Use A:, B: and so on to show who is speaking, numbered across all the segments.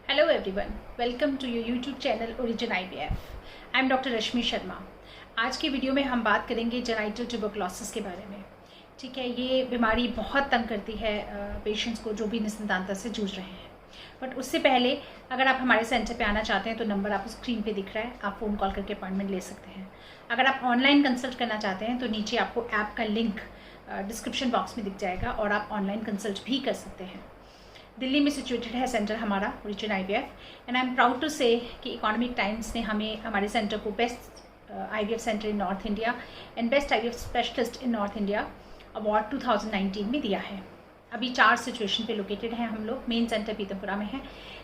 A: Hello everyone, welcome to your YouTube channel Origin IVF. I am Dr. रश्मि शर्मा. आज की video में हम बात करेंगे जेनाइटल ट्यूबरक्लोसिस के बारे में. ठीक है, ये बीमारी बहुत तंग करती है पेशेंट्स को जो भी निसंतानता से जूझ रहे हैं. बट उससे पहले अगर आप हमारे सेंटर पे आना चाहते हैं तो नंबर आपको स्क्रीन पे दिख रहा है, आप फ़ोन कॉल करके अपॉइंटमेंट ले सकते हैं. अगर आप ऑनलाइन कंसल्ट करना चाहते हैं तो नीचे आपको ऐप का लिंक डिस्क्रिप्शन बॉक्स में दिख जाएगा और आप ऑनलाइन कंसल्ट भी कर सकते हैं. दिल्ली में सिचुएटेड है सेंटर हमारा origin IVF and I am proud to say कि इकोनॉमिक टाइम्स ने हमें हमारे सेंटर को best IVF center in North India and best IVF specialist in North India award 2019 में दिया है. अभी 4 सिचुएशन पे लोकेटेड हैं हम लोग. मेन सेंटर पीतमपुरा में है,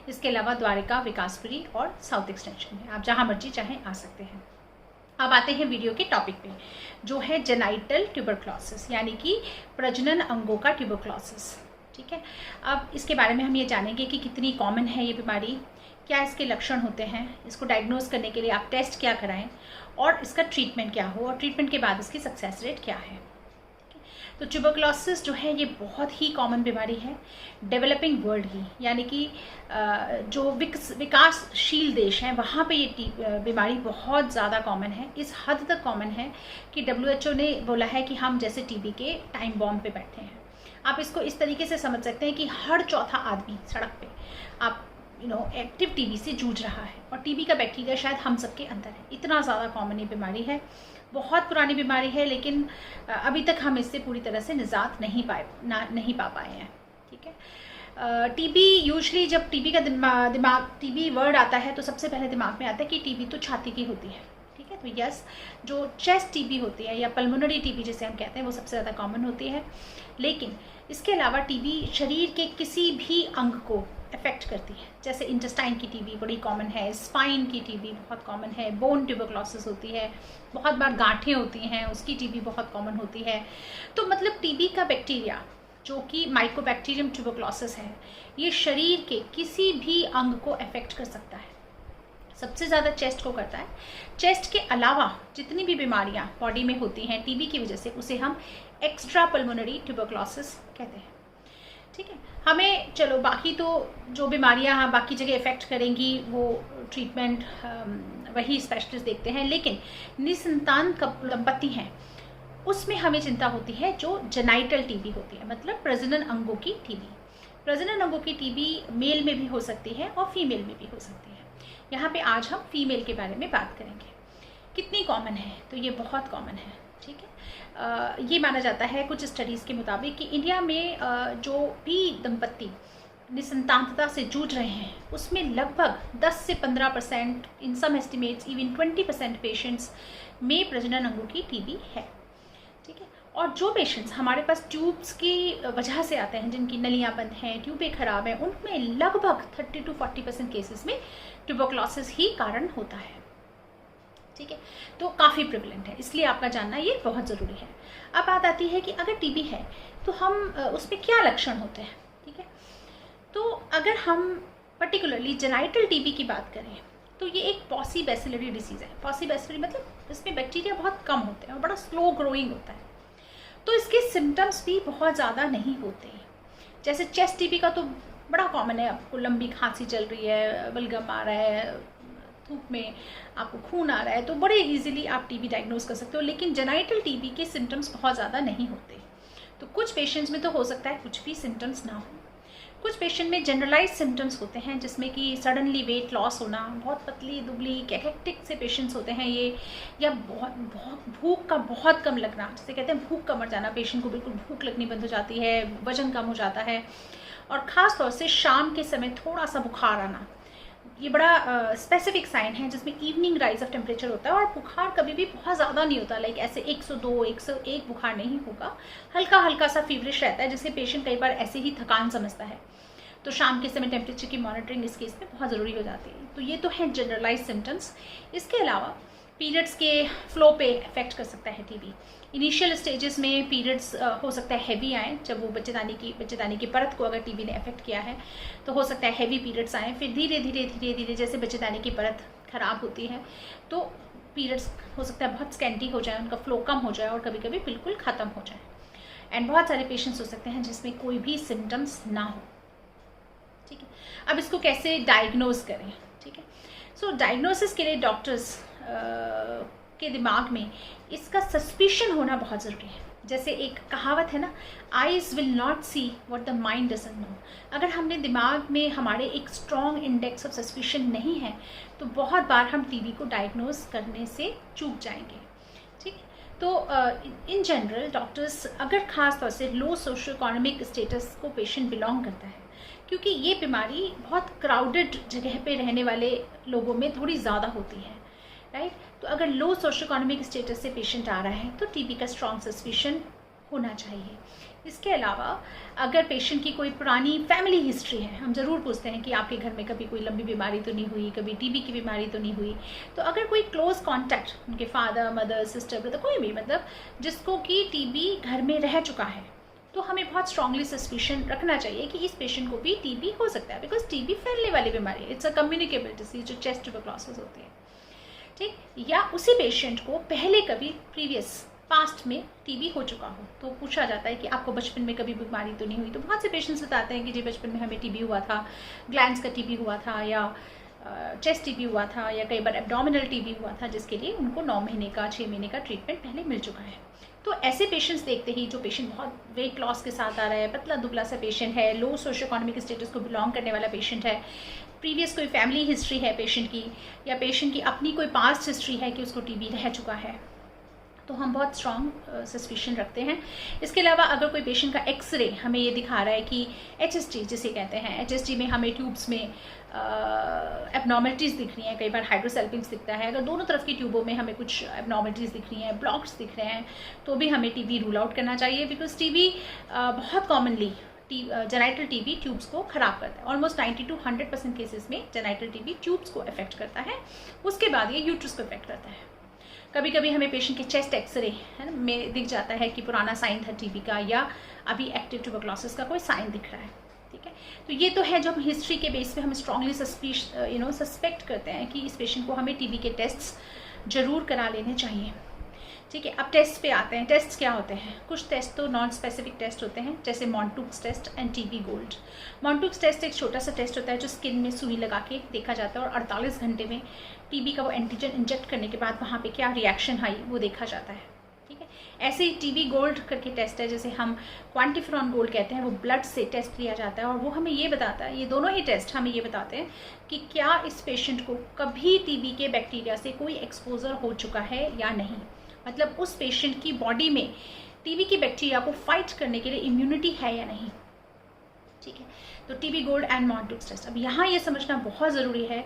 A: इसके अलावा द्वारिका, विकासपुरी और साउथ एक्सटेंशन में. आप जहाँ मर्जी चाहें आ सकते हैं. अब आते हैं वीडियो के टॉपिक पे, जो है जेनाइटल ट्यूबरक्लोसिस यानी कि प्रजनन अंगों का ट्यूबरक्लोसिस. ठीक है, अब इसके बारे में हम ये जानेंगे कि कितनी कॉमन है ये बीमारी, क्या इसके लक्षण होते हैं, इसको डायग्नोज करने के लिए आप टेस्ट क्या कराएं और इसका ट्रीटमेंट क्या हो और ट्रीटमेंट के बाद इसकी सक्सेस रेट क्या है. तो ट्यूबरक्लोसिस जो है ये बहुत ही कॉमन बीमारी है डेवलपिंग वर्ल्ड की, यानी कि जो विकासशील देश हैं वहाँ पे ये बीमारी बहुत ज़्यादा कॉमन है. इस हद तक कॉमन है कि WHO ने बोला है कि हम जैसे TB के टाइम बॉम्ब पे बैठे हैं. आप इसको इस तरीके से समझ सकते हैं कि हर चौथा आदमी सड़क पे आप एक्टिव TB से जूझ रहा है और TB का बैक्टीरिया शायद हम सबके अंदर है. इतना ज़्यादा कॉमन ये बीमारी है, बहुत पुरानी बीमारी है, लेकिन अभी तक हम इससे पूरी तरह से निजात नहीं पा पाए हैं. ठीक है, TB यूजली जब TB का दिमाग TB वर्ड आता है तो सबसे पहले दिमाग में आता है कि TB तो छाती की होती है. ठीक है, तो यस, जो चेस्ट TB होती है या पल्मोनरी TB जिसे हम कहते हैं वो सबसे ज़्यादा कॉमन होती है. लेकिन इसके अलावा TB शरीर के किसी भी अंग को अफेक्ट करती है. जैसे इंटेस्टाइन की TB बड़ी कॉमन है, स्पाइन की TB बहुत कॉमन है, बोन ट्यूबरक्लोसिस होती है, बहुत बार गांठें होती हैं उसकी TB बहुत कॉमन होती है. तो मतलब TB का बैक्टीरिया जो कि माइकोबैक्टीरियम ट्यूबरक्लोसिस है, ये शरीर के किसी भी अंग को अफेक्ट कर सकता है. सबसे ज़्यादा चेस्ट को करता है. चेस्ट के अलावा जितनी भी बीमारियां बॉडी में होती हैं TB की वजह से, उसे हम एक्स्ट्रा पल्मोनरी ट्यूबरक्लोसिस कहते हैं. ठीक है, हमें चलो बाकी तो जो बीमारियां बाकी जगह इफेक्ट करेंगी वो ट्रीटमेंट वही स्पेशलिस्ट देखते हैं. लेकिन निसंतान दंपति हैं उसमें हमें चिंता होती है जो जेनाइटल TB होती है, मतलब प्रजनन अंगों की TB. प्रजनन अंगों की TB मेल में भी हो सकती है और फीमेल में भी हो सकती है. यहाँ पे आज हम फीमेल के बारे में बात करेंगे. कितनी कॉमन है, तो ये बहुत कॉमन है. ठीक है, ये माना जाता है कुछ स्टडीज़ के मुताबिक कि इंडिया में जो भी दंपति निसंतानता से जूझ रहे हैं उसमें लगभग 10 से 15%, इन सम एस्टिमेट्स इवन 20% पेशेंट्स में प्रजनन अंगों की TB है. ठीक है, और जो पेशेंट्स हमारे पास ट्यूब्स की वजह से आते हैं, जिनकी नलियाँ बंद हैं, ट्यूबें खराब हैं, उनमें लगभग 30 to 40% केसेस में ट्यूबरक्लोसिस ही कारण होता है. ठीक है, तो काफ़ी प्रिवलेंट है, इसलिए आपका जानना ये बहुत ज़रूरी है. अब बात आती है कि अगर TB है तो हम उसमें क्या लक्षण होते हैं. ठीक है, तो अगर हम पर्टिकुलरली जेनाइटल TB की बात करें तो ये एक पॉसीबैसिलरी डिसीज़ है. पॉसीबैसिलरी मतलब इसमें बैक्टीरिया बहुत कम होते हैं और बड़ा स्लो ग्रोइंग होता है. तो इसके सिम्टम्स भी बहुत ज़्यादा नहीं होते. जैसे चेस्ट TB का तो बड़ा कॉमन है, आपको लंबी खांसी चल रही है, बलगम आ रहा है, धूप में आपको खून आ रहा है, तो बड़े इजीली आप TB डायग्नोज कर सकते हो. लेकिन जेनाइटल TB के सिम्टम्स बहुत ज़्यादा नहीं होते. तो कुछ पेशेंट्स में तो हो सकता है कुछ भी सिम्टम्स ना हो. कुछ पेशेंट में जनरलाइज सिम्टम्स होते हैं जिसमें कि सडनली वेट लॉस होना, बहुत पतली दुबली कैकेक्टिक से पेशेंट्स होते हैं ये, या बहुत भूख का बहुत कम लगना, जिसे कहते हैं भूख का मर जाना. पेशेंट को बिल्कुल भूख लगनी बंद हो जाती है, वजन कम हो जाता है, और ख़ास तौर से शाम के समय थोड़ा सा बुखार आना. ये बड़ा स्पेसिफिक साइन है जिसमें इवनिंग राइज ऑफ टेम्परेचर होता है और बुखार कभी भी बहुत ज़्यादा नहीं होता. लाइक ऐसे 102, 101 बुखार नहीं होगा, हल्का हल्का सा फीवरिश रहता है जिसे पेशेंट कई बार ऐसे ही थकान समझता है. तो शाम के समय टेम्परेचर की मॉनिटरिंग इस केस में बहुत ज़रूरी हो जाती है. तो ये तो है जनरलाइज सिम्टम्स. इसके अलावा पीरियड्स के फ्लो पे इफेक्ट कर सकता है TB. इनिशियल स्टेजेस में पीरियड्स हो सकता है हैवी आए, जब वो बच्चेदानी की परत को अगर TB ने अफेक्ट किया है तो हो सकता है हैवी पीरियड्स आए. फिर धीरे धीरे जैसे बच्चेदानी की परत खराब होती है तो पीरियड्स हो सकता है बहुत स्कैंटी हो जाए, उनका फ्लो कम हो जाए और कभी कभी बिल्कुल ख़त्म हो जाए. एंड बहुत सारे पेशेंट्स हो सकते हैं जिसमें कोई भी सिम्टम्स ना हो. ठीक है। अब इसको कैसे डायग्नोज करें, ठीक है। सो डायग्नोसिस के लिए डॉक्टर्स के दिमाग में इसका सस्पिशन होना बहुत ज़रूरी है। जैसे एक कहावत है ना, eyes will not see what the mind doesn't know. अगर हमने दिमाग में हमारे एक स्ट्रॉन्ग इंडेक्स ऑफ सस्पिशन नहीं है तो बहुत बार हम टीबी को डायग्नोज करने से चूक जाएंगे, ठीक। तो इन जनरल डॉक्टर्स अगर ख़ास तौर से लो सोशो इकोनॉमिक स्टेटस को पेशेंट बिलोंग करता है, क्योंकि ये बीमारी बहुत क्राउडेड जगह पे रहने वाले लोगों में थोड़ी ज़्यादा होती है, राइट। तो अगर लो सोशो इकोनॉमिक स्टेटस से पेशेंट आ रहा है तो टीबी का स्ट्रॉन्ग सस्पिशन होना चाहिए। इसके अलावा अगर पेशेंट की कोई पुरानी फैमिली हिस्ट्री है, हम ज़रूर पूछते हैं कि आपके घर में कभी कोई लंबी बीमारी तो नहीं हुई, कभी टीबी की बीमारी तो नहीं हुई। तो अगर कोई क्लोज कॉन्टैक्ट, उनके फादर, मदर, सिस्टर, ब्रदर, कोई भी मतलब जिसको कि टीबी घर में रह चुका है, तो हमें बहुत स्ट्रांगली सस्पिशन रखना चाहिए कि इस पेशेंट को भी टीबी हो सकता है, बिकॉज टीबी फैलने वाली बीमारी है। इट्स अ कम्युनिकेबल डिसीज, जो चेस्ट ट्यूबरक्लोसिस होती है, ठीक। या उसी पेशेंट को पहले कभी प्रीवियस पास्ट में टीबी हो चुका हो, तो पूछा जाता है कि आपको बचपन में कभी बीमारी तो नहीं हुई। तो बहुत से पेशेंट्स बताते हैं कि जी बचपन में हमें टीबी हुआ था, ग्लैंड्स का टीबी हुआ था, या चेस्ट टीबी हुआ था, या कई बार एब्डोमिनल टीबी हुआ था, जिसके लिए उनको 9 महीने का 6 महीने का ट्रीटमेंट पहले मिल चुका है। तो ऐसे पेशेंट्स देखते ही, जो पेशेंट बहुत वेट लॉस के साथ आ रहा है, पतला दुबला सा पेशेंट है, लो सोशो इकोनॉमिक स्टेटस को बिलोंग करने वाला पेशेंट है, प्रीवियस कोई फैमिली हिस्ट्री है पेशेंट की, या पेशेंट की अपनी कोई पास्ट हिस्ट्री है कि उसको टीबी रह चुका है, तो हम बहुत स्ट्रॉन्ग सस्पिशन रखते हैं। इसके अलावा अगर कोई पेशेंट का एक्सरे हमें ये दिखा रहा है कि HST जिसे कहते हैं, HST में हमें ट्यूब्स में एबनॉर्मलिटीज़ दिख रही हैं, कई बार हाइड्रोसेल्पिंग्स दिखता है, अगर दोनों तरफ की ट्यूबों में हमें कुछ एबनॉर्मलिटीज़ दिख रही हैं, ब्लॉक्स दिख रहे हैं, तो भी हमें टीबी रूल आउट करना चाहिए। बिकॉज टीबी बहुत कॉमनली जेनाइटल टीबी ट्यूब्स को ख़राब करता है। ऑलमोस्ट 90 to 100% केसेस में जेनाइटल टीबी ट्यूब्स को अफेक्ट करता है, उसके बाद ये यूट्रस को अफेक्ट करता है। कभी कभी हमें पेशेंट के चेस्ट एक्सरे है ना में दिख जाता है कि पुराना साइन था टीबी का, या अभी एक्टिव ट्यूबरक्लोसिस का कोई साइन दिख रहा है, ठीक है। तो ये तो है जो हम हिस्ट्री के बेस पे हम स्ट्रांगली सस्पेक्ट करते हैं कि इस पेशेंट को हमें टीबी के टेस्ट जरूर करा लेने चाहिए, ठीक है। अब टेस्ट पे आते हैं। टेस्ट क्या होते हैं? कुछ टेस्ट तो नॉन स्पेसिफिक टेस्ट होते हैं, जैसे Mantoux test and TB gold. Mantoux test एक छोटा सा टेस्ट होता है जो स्किन में सुई लगा के देखा जाता है, और 48 घंटे में टीबी का वो एंटीजन इंजेक्ट करने के बाद वहाँ पे क्या रिएक्शन आई वो देखा जाता है, ठीक है। ऐसे ही टीबी गोल्ड करके टेस्ट है, जैसे हम क्वांटिफेरॉन गोल्ड कहते हैं, वो ब्लड से टेस्ट लिया जाता है, और वो हमें ये बताता है, ये दोनों ही टेस्ट हमें ये बताते हैं कि क्या इस पेशेंट को कभी टीबी के बैक्टीरिया से कोई एक्सपोजर हो चुका है या नहीं। मतलब उस पेशेंट की बॉडी में टीबी की बैक्टीरिया को फाइट करने के लिए इम्यूनिटी है या नहीं, ठीक है। तो टीबी गोल्ड एंड मॉन्टुक्स टेस्ट। अब यहाँ ये समझना बहुत ज़रूरी है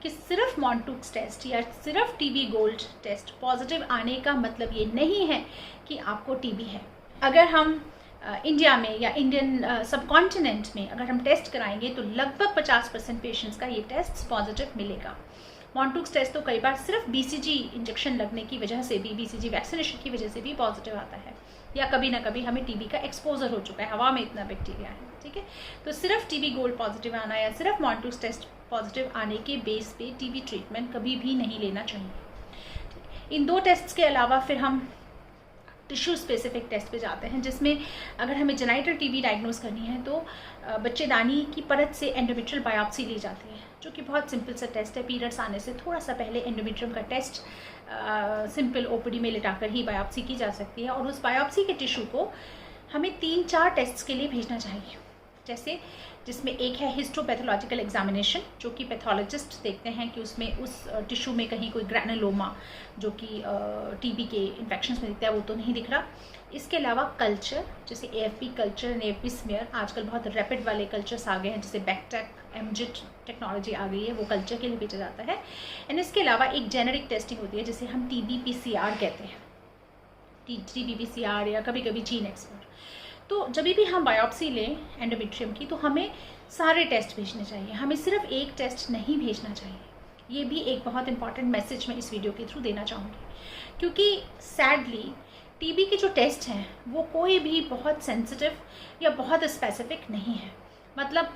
A: कि सिर्फ मॉन्टुक्स टेस्ट या सिर्फ टीबी गोल्ड टेस्ट पॉजिटिव आने का मतलब ये नहीं है कि आपको टीबी है। अगर हम इंडिया में या इंडियन सब कॉन्टिनेंट में अगर हम टेस्ट कराएंगे तो लगभग 50% पेशेंट्स का ये टेस्ट पॉजिटिव मिलेगा। मॉन्टुक्स टेस्ट तो कई बार सिर्फ BCG इंजेक्शन लगने की वजह से भी, BCG वैक्सीनेशन की वजह से भी पॉजिटिव आता है, या कभी ना कभी हमें टीबी का एक्सपोजर हो चुका है, हवा में इतना बैक्टीरिया है, ठीक है। तो सिर्फ टीबी गोल्ड पॉजिटिव आना या सिर्फ मॉन्टुक्स टेस्ट पॉजिटिव आने के बेस पे टीबी ट्रीटमेंट कभी भी नहीं लेना चाहिए। इन 2 टेस्ट के अलावा फिर हम टिश्यू स्पेसिफिक टेस्ट पे जाते हैं, जिसमें अगर हमें जेनाइटल टीबी डायग्नोज करनी है तो बच्चेदानी की परत से एंडोमेट्रियल बायोप्सी ली जाती है, जो कि बहुत सिंपल सा टेस्ट है। पीरियड्स आने से थोड़ा सा पहले एंडोमेट्रियम का टेस्ट सिंपल OPD में लिटाकर ही बायोप्सी की जा सकती है, और उस बायोप्सी के टिश्यू को हमें 3-4 टेस्ट के लिए भेजना चाहिए। जैसे जिसमें एक है हिस्टोपैथोलॉजिकल एग्जामिनेशन, जो कि पैथोलॉजिस्ट देखते हैं कि उसमें उस टिश्यू में कहीं कोई ग्रैनुलोमा जो कि टीबी के इन्फेक्शंस में दिखता है वो तो नहीं दिख रहा। इसके अलावा कल्चर, जैसे AFP culture and AFP smear, आजकल बहुत रैपिड वाले कल्चर्स आ गए हैं, जैसे बैकटेक MJIT टेक्नोलॉजी आ गई है, वो कल्चर के लिए भेजा जाता है। एंड इसके अलावा एक जेनेरिक टेस्टिंग होती है जिसे हम TB-PCR कहते हैं, TB-PCR या कभी कभी जीन एक्सपर्ट। तो जब भी हम बायोप्सी लें एंडोमेट्रियम की तो हमें सारे टेस्ट भेजने चाहिए, हमें सिर्फ एक टेस्ट नहीं भेजना चाहिए। ये भी एक बहुत इंपॉर्टेंट मैसेज मैं इस वीडियो के थ्रू देना चाहूँगी, क्योंकि सैडली टीबी के जो टेस्ट हैं वो कोई भी बहुत सेंसिटिव या बहुत स्पेसिफिक नहीं है। मतलब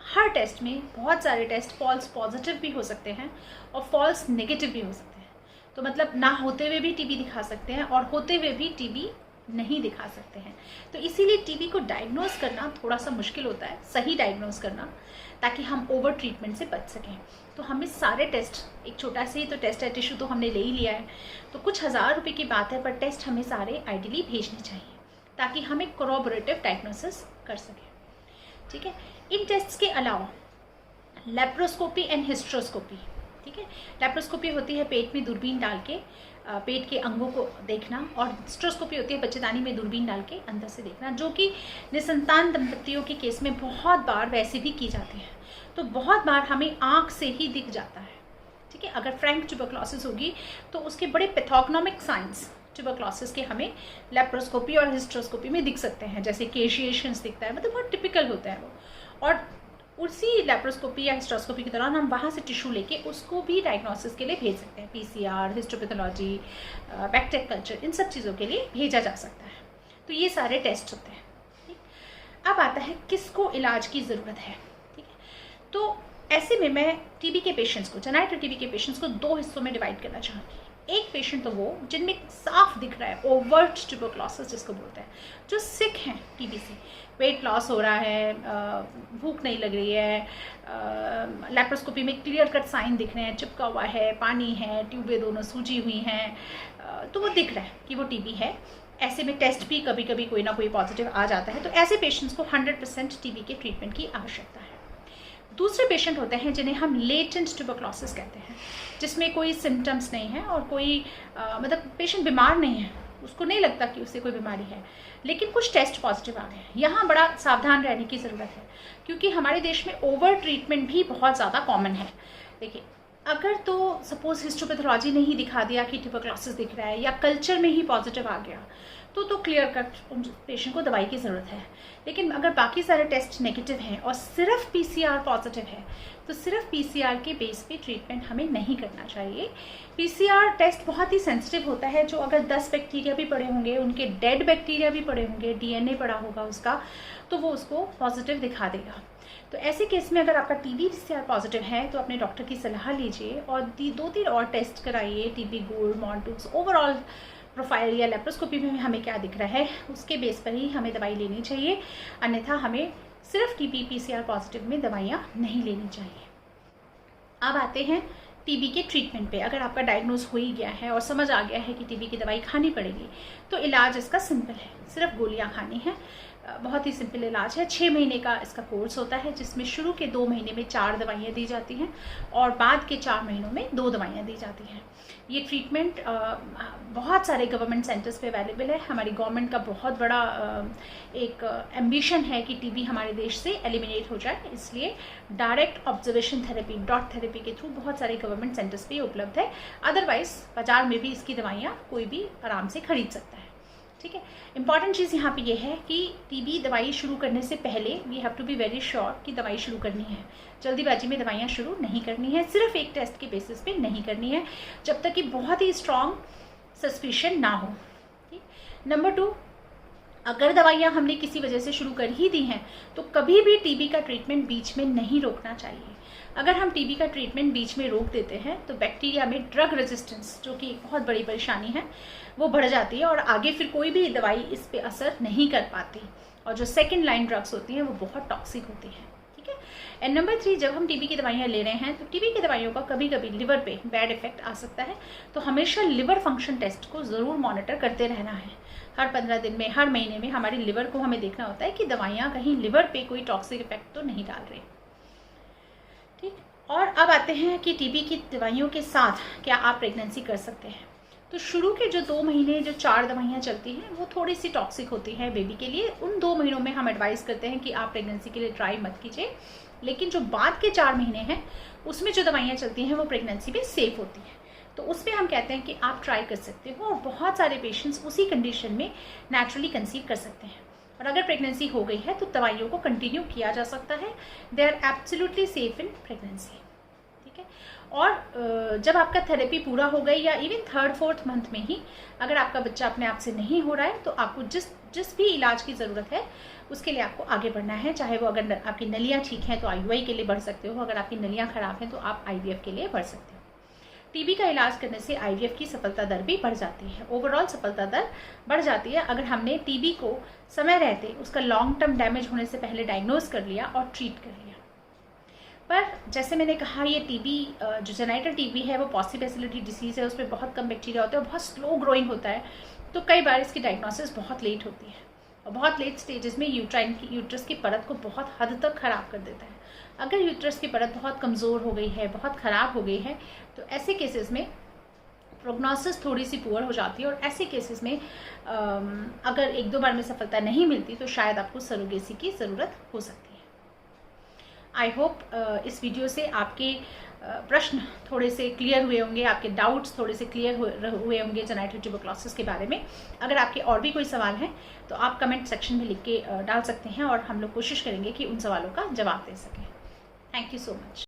A: हर टेस्ट में बहुत सारे टेस्ट फॉल्स पॉजिटिव भी हो सकते हैं और फॉल्स नेगेटिव भी हो सकते हैं। तो मतलब ना होते हुए भी टीबी दिखा सकते हैं और होते हुए भी टीबी नहीं दिखा सकते हैं। तो इसीलिए टीबी को डायग्नोस करना थोड़ा सा मुश्किल होता है, सही डायग्नोस करना, ताकि हम ओवर ट्रीटमेंट से बच सकें। तो हमें सारे टेस्ट, एक छोटा सा ही तो टेस्ट है, टिश्यू तो हमने ले ही लिया है, तो कुछ हज़ार रुपये की बात है, पर टेस्ट हमें सारे आइडियली भेजने चाहिए ताकि हम एक कोरोबोरेटिव डायग्नोसिस कर सकें। ठीक है, इन टेस्ट्स के अलावा लेप्रोस्कोपी एंड हिस्ट्रोस्कोपी, ठीक है, लेप्रोस्कोपी होती है पेट में दूरबीन डाल के पेट के अंगों को देखना, और हिस्ट्रोस्कोपी होती है बच्चेदानी में दूरबीन डाल के अंदर से देखना, जो कि निसंतान दंपतियों के केस में बहुत बार वैसे भी की जाती है। तो बहुत बार हमें आँख से ही दिख जाता है। ठीक है, अगर फ्रैंक ट्यूबरक्लोसिस होगी तो उसके बड़े पैथोग्नोमिक साइंस ट्यूबरक्लोसिस के हमें लेप्रोस्कोपी और हिस्ट्रोस्कोपी में दिख सकते हैं, जैसे केशिएशंस दिखता है, मतलब बहुत टिपिकल होता है वो। और उसी लेप्रोस्कोपी या हिस्ट्रोस्कोपी के दौरान हम वहाँ से टिश्यू लेके उसको भी डायग्नोसिस के लिए भेज सकते हैं। पीसीआर, हिस्टोपैथोलॉजी, बैक्टीरियल कल्चर, इन सब चीज़ों के लिए भेजा जा सकता है। तो ये सारे टेस्ट होते हैं। ठीक, अब आता है किसको इलाज की ज़रूरत है। ठीक है, तो ऐसे में मैं टीबी के पेशेंट्स को, जेनाइटल टीबी के पेशेंट्स को दो हिस्सों में डिवाइड करना चाहूँगी। एक पेशेंट तो वो जिनमें साफ दिख रहा है, ओवर्ट ट्यूबरक्लोसिस जिसको बोलते हैं, जो सिक हैं टीबी से, वेट लॉस हो रहा है, भूख नहीं लग रही है, लेप्रोस्कोपी में क्लियर कट साइन दिख रहे हैं, चिपका हुआ है, पानी है, ट्यूबें दोनों सूजी हुई हैं, तो वो दिख रहा है कि वो टीबी है। ऐसे में टेस्ट भी कभी कभी कोई ना कोई पॉजिटिव आ जाता है, तो ऐसे पेशेंट्स को 100% टीबी के ट्रीटमेंट की आवश्यकता है। दूसरे पेशेंट होते हैं जिन्हें हम लेटेंट ट्यूबरक्लोसिस कहते हैं, जिसमें कोई सिम्टम्स नहीं है और कोई मतलब पेशेंट बीमार नहीं है, उसको नहीं लगता कि उससे कोई बीमारी है, लेकिन कुछ टेस्ट पॉजिटिव आ गए हैं। यहाँ बड़ा सावधान रहने की ज़रूरत है, क्योंकि हमारे देश में ओवर ट्रीटमेंट भी बहुत ज़्यादा कॉमन है। देखिए, अगर तो सपोज हिस्टोपैथोलॉजी ने ही दिखा दिया कि ट्यूबरक्लोसिस दिख रहा है, या कल्चर में ही पॉजिटिव आ गया, तो क्लियर कट पेशेंट को दवाई की ज़रूरत है। लेकिन अगर बाकी सारे टेस्ट नेगेटिव हैं और सिर्फ पीसीआर पॉजिटिव है, तो सिर्फ पीसीआर के बेस पे ट्रीटमेंट हमें नहीं करना चाहिए। पीसीआर टेस्ट बहुत ही सेंसिटिव होता है, जो अगर 10 बैक्टीरिया भी पड़े होंगे, उनके डेड बैक्टीरिया भी पड़े होंगे, डीएनए पड़ा होगा उसका, तो वो उसको पॉजिटिव दिखा देगा। तो ऐसे केस में अगर आपका टीबी पीसीआर पॉजिटिव है तो अपने डॉक्टर की सलाह लीजिए और 2-3 और टेस्ट कराइए, टीबी गोल्ड, मॉन्टूस, ओवरऑल प्रोफाइल या लेप्रोस्कोपी में हमें क्या दिख रहा है, उसके बेस पर ही हमें दवाई लेनी चाहिए। अन्यथा हमें सिर्फ टीबी पीसीआर पॉजिटिव में दवाइयाँ नहीं लेनी चाहिए। अब आते हैं टीबी के ट्रीटमेंट पे। अगर आपका डायग्नोज हो ही गया है और समझ आ गया है कि टीबी की दवाई खानी पड़ेगी, तो इलाज इसका सिंपल है, सिर्फ गोलियां खानी है। बहुत ही सिंपल इलाज है। 6 महीने का इसका कोर्स होता है, जिसमें शुरू के 2 महीने में 4 दवाइयाँ दी जाती हैं और बाद के 4 महीनों में 2 दवाइयाँ दी जाती हैं। ये ट्रीटमेंट बहुत सारे गवर्नमेंट सेंटर्स पे अवेलेबल है। हमारी गवर्नमेंट का बहुत बड़ा एक एम्बिशन है कि टीबी हमारे देश से एलिमिनेट हो जाए, इसलिए direct observation therapy, dot therapy के थ्रू बहुत सारे गवर्नमेंट सेंटर्स पे उपलब्ध है। अदरवाइज बाजार में भी इसकी दवाइयाँ कोई भी आराम से खरीद सकता है। ठीक है, इंपॉर्टेंट चीज़ यहाँ पे ये है कि टीबी दवाई शुरू करने से पहले we have to be very sure कि दवाई शुरू करनी है। जल्दीबाजी में दवाइयाँ शुरू नहीं करनी है, सिर्फ एक टेस्ट के बेसिस पे नहीं करनी है, जब तक कि बहुत ही स्ट्रॉन्ग सस्पिशन ना हो। ठीक, नंबर 2, अगर दवाइयाँ हमने किसी वजह से शुरू कर ही दी हैं तो कभी भी टीबी का ट्रीटमेंट बीच में नहीं रोकना चाहिए। अगर हम टीबी का ट्रीटमेंट बीच में रोक देते हैं तो बैक्टीरिया में ड्रग रेजिस्टेंस, जो कि एक बहुत बड़ी परेशानी है, वो बढ़ जाती है और आगे फिर कोई भी दवाई इस पे असर नहीं कर पाती, और जो सेकंड लाइन ड्रग्स होती हैं वो बहुत टॉक्सिक होती हैं। ठीक है, एंड नंबर 3, जब हम टीबी की दवाइयाँ ले रहे हैं तो टीबी की दवाइयों का कभी कभी लिवर पे बैड इफेक्ट आ सकता है, तो हमेशा लिवर फंक्शन टेस्ट को ज़रूर मॉनिटर करते रहना है। हर 15 दिन में, हर महीने में हमारी लिवर को हमें देखना होता है कि दवाइयाँ कहीं लिवर पे कोई टॉक्सिक इफेक्ट तो नहीं डाल रही। ठीक, और अब आते हैं कि टीबी की दवाइयों के साथ क्या आप प्रेगनेंसी कर सकते हैं। तो शुरू के जो 2 महीने जो 4 दवाइयाँ चलती हैं वो थोड़ी सी टॉक्सिक होती हैं बेबी के लिए। उन 2 महीनों में हम एडवाइस करते हैं कि आप प्रेगनेंसी के लिए ट्राई मत कीजिए, लेकिन जो बाद के 4 महीने हैं उसमें जो दवाइयाँ चलती हैं वो प्रेगनेंसी में सेफ होती हैं, तो उसमें हम कहते हैं कि आप ट्राई कर सकते हो। और बहुत सारे पेशेंट्स उसी कंडीशन में नेचुरली कंसीव कर सकते हैं, और अगर प्रेगनेंसी हो गई है तो दवाइयों को कंटिन्यू किया जा सकता है। They are absolutely safe in pregnancy. ठीक है, और जब आपका थेरेपी पूरा हो गई या इवन 3rd-4th मंथ में ही अगर आपका बच्चा अपने आप से नहीं हो रहा है तो आपको जिस भी इलाज की ज़रूरत है उसके लिए आपको आगे बढ़ना है। चाहे वो अगर आपकी नलियाँ ठीक हैं तो IUI के लिए बढ़ सकते हो, अगर आपकी नलियाँ ख़राब हैं तो आप IVF के लिए बढ़ सकते हो। टीबी का इलाज करने से आईवीएफ की सफलता दर भी बढ़ जाती है, ओवरऑल सफलता दर बढ़ जाती है अगर हमने टीबी को समय रहते उसका लॉन्ग टर्म डैमेज होने से पहले डायग्नोज कर लिया और ट्रीट कर लिया। पर जैसे मैंने कहा, ये टीबी जो जेनाइटल टीबी है वो पॉसिबैसिलिटी डिसीज़ है, उसमें बहुत कम बैक्टीरिया होते हैं और बहुत स्लो ग्रोइंग होता है, तो कई बार इसकी डायग्नोसिस बहुत लेट होती है और बहुत लेट स्टेजेस में यूट्रस की परत को बहुत हद तक ख़राब कर देता है। अगर यूट्रस की परत बहुत कमज़ोर हो गई है, बहुत ख़राब हो गई है, तो ऐसे केसेस में प्रोग्नोसिस थोड़ी सी पुअर हो जाती है और ऐसे केसेस में अगर 1-2 बार में सफलता नहीं मिलती तो शायद आपको सरोगेसी की ज़रूरत हो सकती है। आई होप इस वीडियो से आपके प्रश्न थोड़े से क्लियर हुए होंगे, आपके डाउट्स थोड़े से क्लियर हुए होंगे जेनाइटल ट्यूबरक्लोसिस के बारे में। अगर आपके और भी कोई सवाल हैं तो आप कमेंट सेक्शन में लिख के डाल सकते हैं और हम लोग कोशिश करेंगे कि उन सवालों का जवाब दे सकें। Thank you so much.